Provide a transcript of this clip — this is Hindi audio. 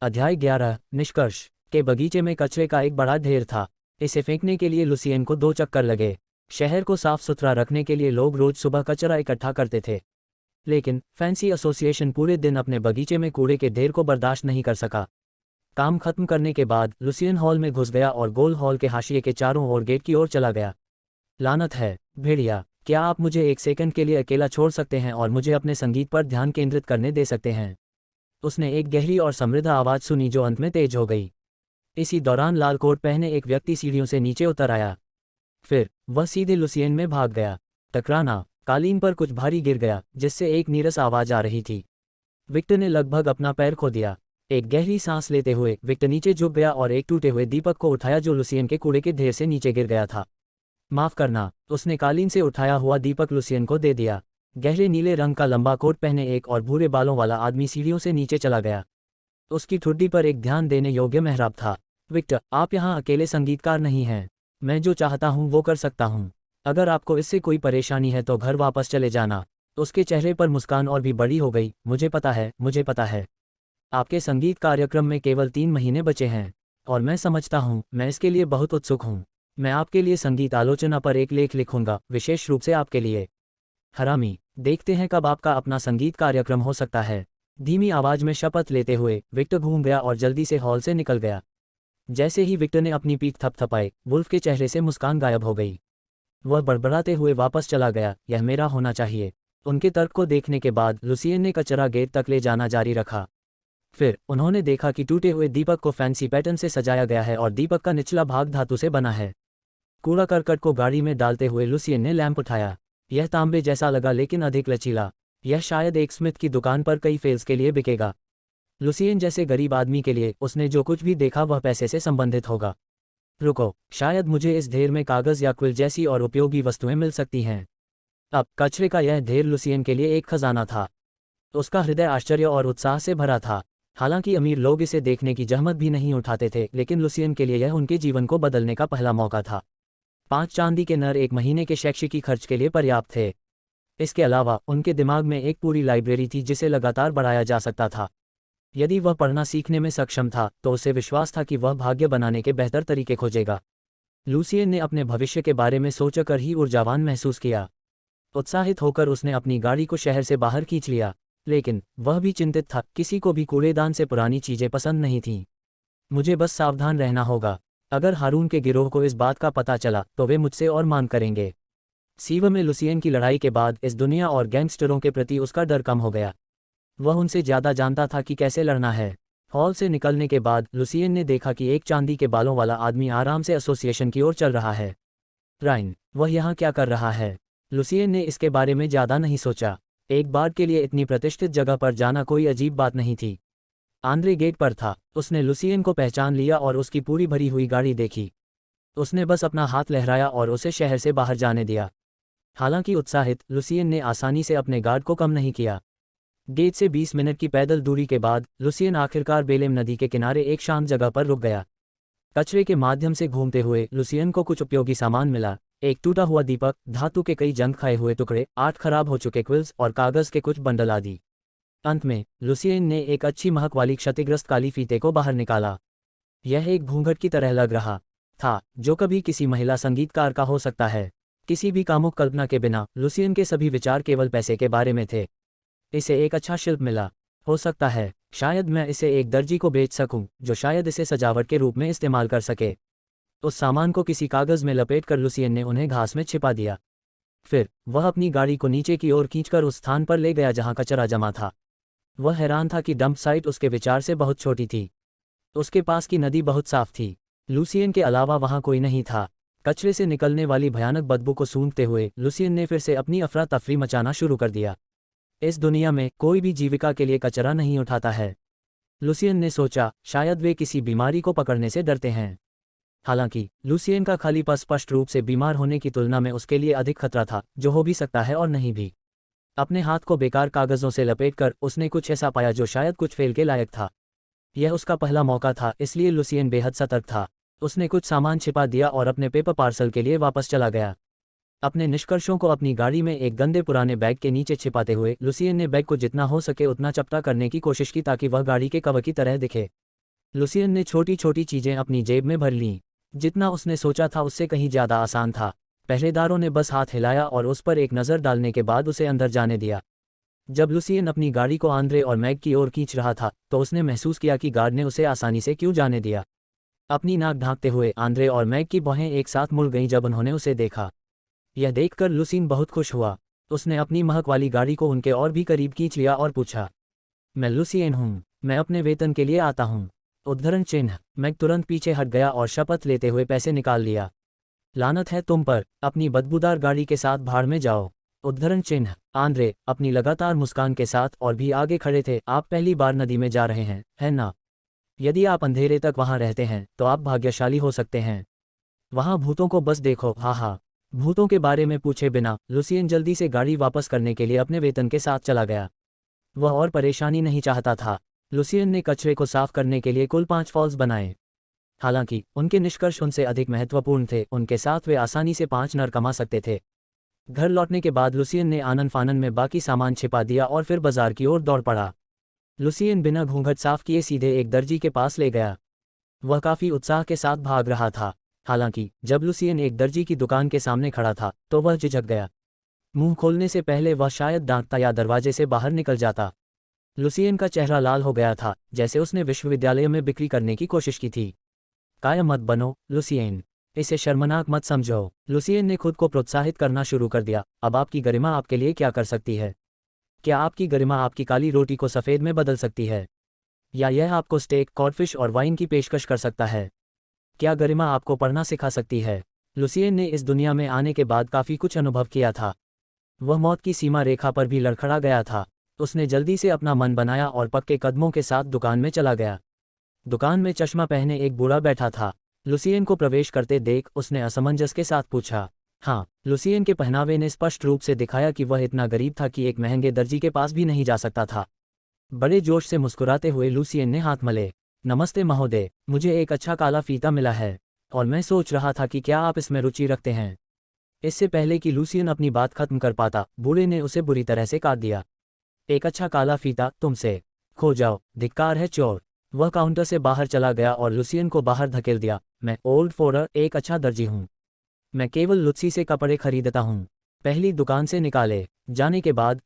अध्याय 11 निष्कर्ष। के बगीचे में कचरे का एक बड़ा ढेर था। इसे फेंकने के लिए लुसियन को 2 चक्कर लगे। शहर को साफ सुथरा रखने के लिए लोग रोज सुबह कचरा इकट्ठा करते थे, लेकिन फैंसी एसोसिएशन पूरे दिन अपने बगीचे में कूड़े के ढेर को बर्दाश्त नहीं कर सका। काम खत्म करने के बाद लुसियन हॉल में घुस गया और गोल हॉल के हाशिए के चारों ओर गेट की ओर चला गया। लानत है, भेड़िया, क्या आप मुझे 1 सेकंड के लिए अकेला छोड़ सकते हैं और मुझे अपने संगीत पर ध्यान केंद्रित करने दे सकते हैं? उसने एक गहरी और समृद्ध आवाज़ सुनी जो अंत में तेज हो गई। इसी दौरान लाल कोट पहने एक व्यक्ति सीढ़ियों से नीचे उतर आया। फिर वह सीधे लुसियन में भाग गया। टकराना, कालीन पर कुछ भारी गिर गया जिससे एक नीरस आवाज़ आ रही थी। विक्टर ने लगभग अपना पैर खो दिया। एक गहरी सांस लेते हुए विक्टर नीचे झुक गया और एक टूटे हुए दीपक को उठाया जो लुसियन के कूड़े के ढेर से नीचे गिर गया था। माफ़ करना, उसने कालीन से उठाया हुआ दीपक लुसियन को दे दिया। गहरे नीले रंग का लंबा कोट पहने एक और भूरे बालों वाला आदमी सीढ़ियों से नीचे चला गया। उसकी ठुड्डी पर एक ध्यान देने योग्य मेहराब था। विक्टर, आप यहाँ अकेले संगीतकार नहीं हैं। मैं जो चाहता हूँ वो कर सकता हूँ। अगर आपको इससे कोई परेशानी है तो घर वापस चले जाना। उसके चेहरे पर मुस्कान और भी बड़ी हो गई। मुझे पता है। आपके संगीत कार्यक्रम में केवल 3 महीने बचे हैं और मैं समझता हूँ मैं इसके लिए बहुत उत्सुक हूँ। मैं आपके लिए संगीत आलोचना पर एक लेख लिखूंगा, विशेष रूप से आपके लिए। हरामी, देखते हैं कब आपका अपना संगीत कार्यक्रम हो सकता है। धीमी आवाज में शपथ लेते हुए विक्टर घूम गया और जल्दी से हॉल से निकल गया। जैसे ही विक्टर ने अपनी पीठ थपथपाई, वुल्फ के चेहरे से मुस्कान गायब हो गई। वह बड़बड़ाते हुए वापस चला गया, यह मेरा होना चाहिए। उनके तर्क को देखने के बाद लुसियन ने कचरा गेट तक ले जाना जारी रखा। फिर उन्होंने देखा कि टूटे हुए दीपक को फैंसी पैटर्न से सजाया गया है और दीपक का निचला भाग धातु से बना है। कूड़ा करकट को गाड़ी में डालते हुए लुसियन ने लैंप उठाया। यह तांबे जैसा लगा लेकिन अधिक लचीला। यह शायद एक स्मिथ की दुकान पर कई फेल्स के लिए बिकेगा। लुसियन जैसे गरीब आदमी के लिए उसने जो कुछ भी देखा वह पैसे से संबंधित होगा। रुको, शायद मुझे इस ढेर में कागज़ या क्विल जैसी और उपयोगी वस्तुएं मिल सकती हैं। अब कचरे का यह ढेर लुसियन के लिए एक खजाना था। उसका हृदय आश्चर्य और उत्साह से भरा था। हालांकि अमीर लोग इसे देखने की जहमत भी नहीं उठाते थे, लेकिन लुसियन के लिए यह उनके जीवन को बदलने का पहला मौका था। 5 चांदी के नर 1 महीने के शैक्षिकी खर्च के लिए पर्याप्त थे। इसके अलावा उनके दिमाग में एक पूरी लाइब्रेरी थी जिसे लगातार बढ़ाया जा सकता था। यदि वह पढ़ना सीखने में सक्षम था तो उसे विश्वास था कि वह भाग्य बनाने के बेहतर तरीके खोजेगा। लुसियन ने अपने भविष्य के बारे में सोचकर ही ऊर्जावान महसूस किया। उत्साहित होकर उसने अपनी गाड़ी को शहर से बाहर खींच लिया, लेकिन वह भी चिंतित था। किसी को भी कूड़ेदान से पुरानी चीज़ें पसंद नहीं थीं। मुझे बस सावधान रहना होगा। अगर हारून के गिरोह को इस बात का पता चला तो वे मुझसे और मान करेंगे। सीव में लुसियन की लड़ाई के बाद इस दुनिया और गैंगस्टरों के प्रति उसका डर कम हो गया। वह उनसे ज़्यादा जानता था कि कैसे लड़ना है। हॉल से निकलने के बाद लुसियन ने देखा कि एक चांदी के बालों वाला आदमी आराम से एसोसिएशन की ओर चल रहा है। राइन, वह यहाँ क्या कर रहा है? लुसियन ने इसके बारे में ज़्यादा नहीं सोचा। एक बार के लिए इतनी प्रतिष्ठित जगह पर जाना कोई अजीब बात नहीं थी। आंद्रे गेट पर था। उसने लुसियन को पहचान लिया और उसकी पूरी भरी हुई गाड़ी देखी। उसने बस अपना हाथ लहराया और उसे शहर से बाहर जाने दिया। हालांकि उत्साहित, लुसियन ने आसानी से अपने गार्ड को कम नहीं किया। गेट से 20 मिनट की पैदल दूरी के बाद लुसियन आखिरकार बेलेम नदी के किनारे एक शांत जगह पर रुक गया। कचरे के माध्यम से घूमते हुए लुसियन को कुछ उपयोगी सामान मिला। एक टूटा हुआ दीपक, धातु के कई जंग खाए हुए टुकड़े, 8 खराब हो चुके क्विल्स और कागज़ के कुछ बंडल आदि। अंत में लुसियन ने एक अच्छी महक वाली क्षतिग्रस्त काली फीते को बाहर निकाला। यह एक घूंघट की तरह लग रहा था जो कभी किसी महिला संगीतकार का हो सकता है। किसी भी कामुक कल्पना के बिना लुसियन के सभी विचार केवल पैसे के बारे में थे। इसे एक अच्छा शिल्प मिला। हो सकता है शायद मैं इसे एक दर्जी को बेच सकूं जो शायद इसे सजावट के रूप में इस्तेमाल कर सके। उस सामान को किसी कागज़ में लपेटकर लुसियन ने उन्हें घास में छिपा दिया। फिर वह अपनी गाड़ी को नीचे की ओर खींचकर उस स्थान पर ले गया जहां कचरा जमा था। वह हैरान था कि डंप साइट उसके विचार से बहुत छोटी थी। उसके पास की नदी बहुत साफ थी। लुसियन के अलावा वहां कोई नहीं था। कचरे से निकलने वाली भयानक बदबू को सूंघते हुए लुसियन ने फिर से अपनी अफरा तफरी मचाना शुरू कर दिया। इस दुनिया में कोई भी जीविका के लिए कचरा नहीं उठाता है। लुसियन ने सोचा, शायद वे किसी बीमारी को पकड़ने से डरते हैं। हालांकि लुसियन का खाली पस स्पष्ट रूप से बीमार होने की तुलना में उसके लिए अधिक खतरा था, जो हो भी सकता है और नहीं भी। अपने हाथ को बेकार कागज़ों से लपेटकर उसने कुछ ऐसा पाया जो शायद कुछ फेल के लायक था। यह उसका पहला मौका था, इसलिए लुसियन बेहद सतर्क था। उसने कुछ सामान छिपा दिया और अपने पेपर पार्सल के लिए वापस चला गया। अपने निष्कर्षों को अपनी गाड़ी में एक गंदे पुराने बैग के नीचे छिपाते हुए लुसियन ने बैग को जितना हो सके उतना चपटा करने की कोशिश की ताकि वह गाड़ी के कवर की तरह दिखे। लुसियन ने छोटी छोटी चीजें अपनी जेब में भर लीं। जितना उसने सोचा था उससे कहीं ज्यादा आसान था। पहरेदारों ने बस हाथ हिलाया और उस पर एक नज़र डालने के बाद उसे अंदर जाने दिया। जब लुसियन अपनी गाड़ी को आंद्रे और मैग की ओर खींच रहा था तो उसने महसूस किया कि गार्ड ने उसे आसानी से क्यों जाने दिया। अपनी नाक ढांकते हुए आंद्रे और मैग की बाहें एक साथ मुड़ गईं जब उन्होंने उसे देखा। यह देखकर लुसियन बहुत खुश हुआ। उसने अपनी महक वाली गाड़ी को उनके और भी करीब खींच लिया और पूछा, मैं लुसियन हूँ, मैं अपने वेतन के लिए आता हूँ। उद्धरण चिन्ह। मैग तुरंत पीछे हट गया और शपथ लेते हुए पैसे निकाल लिया। लानत है तुम पर, अपनी बदबूदार गाड़ी के साथ भाड़ में जाओ। उद्धरण चिन्ह। आंद्रे अपनी लगातार मुस्कान के साथ और भी आगे खड़े थे। आप पहली बार नदी में जा रहे हैं, है ना? यदि आप अंधेरे तक वहां रहते हैं तो आप भाग्यशाली हो सकते हैं। वहां भूतों को बस देखो, हा हा। भूतों के बारे में पूछे बिना लुसियन जल्दी से गाड़ी वापस करने के लिए अपने वेतन के साथ चला गया। वह और परेशानी नहीं चाहता था। लुसियन ने कचरे को साफ करने के लिए कुल 5 फॉल्स बनाए। हालांकि उनके निष्कर्ष उनसे अधिक महत्वपूर्ण थे, उनके साथ वे आसानी से 5 नर कमा सकते थे। घर लौटने के बाद लुसियन ने आनन फानन में बाकी सामान छिपा दिया और फिर बाजार की ओर दौड़ पड़ा। लुसियन बिना घूंघट साफ किए सीधे एक दर्जी के पास ले गया। वह काफी उत्साह के साथ भाग रहा था। हालांकि जब लुसियन एक दर्जी की दुकान के सामने खड़ा था तो वह झिझक गया। मुंह खोलने से पहले वह शायद डांटता या दरवाजे से बाहर निकल जाता। लुसियन का चेहरा लाल हो गया था, जैसे उसने विश्वविद्यालय में बिक्री करने की कोशिश की थी। कायम मत बनो, लुसियन। इसे शर्मनाक मत समझो। लुसियन ने खुद को प्रोत्साहित करना शुरू कर दिया। अब आपकी गरिमा आपके लिए क्या कर सकती है? क्या आपकी गरिमा आपकी काली रोटी को सफ़ेद में बदल सकती है? या यह आपको स्टेक, कॉडफिश और वाइन की पेशकश कर सकता है? क्या गरिमा आपको पढ़ना सिखा सकती है? लुसियन ने इस दुनिया में आने के बाद काफ़ी कुछ अनुभव किया था। वह मौत की सीमा रेखा पर भी लड़खड़ा गया था। उसने जल्दी से अपना मन बनाया और पक्के कदमों के साथ दुकान में चला गया। दुकान में चश्मा पहने एक बूढ़ा बैठा था। लुसियन को प्रवेश करते देख उसने असमंजस के साथ पूछा। हाँ, लुसियन के पहनावे ने स्पष्ट रूप से दिखाया कि वह इतना गरीब था कि एक महंगे दर्जी के पास भी नहीं जा सकता था। बड़े जोश से मुस्कुराते हुए लुसियन ने हाथ मले। नमस्ते महोदय, मुझे एक अच्छा काला फीता मिला है और मैं सोच रहा था कि क्या आप इसमें रुचि रखते हैं। इससे पहले कि लुसियन अपनी बात खत्म कर पाता, बूढ़े ने उसे बुरी तरह से काट दिया। एक अच्छा काला फीता, तुमसे? खो जाओ, धिक्कार है चोर। वह काउंटर से बाहर चला गया और लुसियन को बाहर धकेल दिया। मैं ओल्ड फोरर एक अच्छा दर्जी हूँ। मैं केवल लुत्सी से कपड़े खरीदता हूँ। पहली दुकान से निकाले जाने के बाद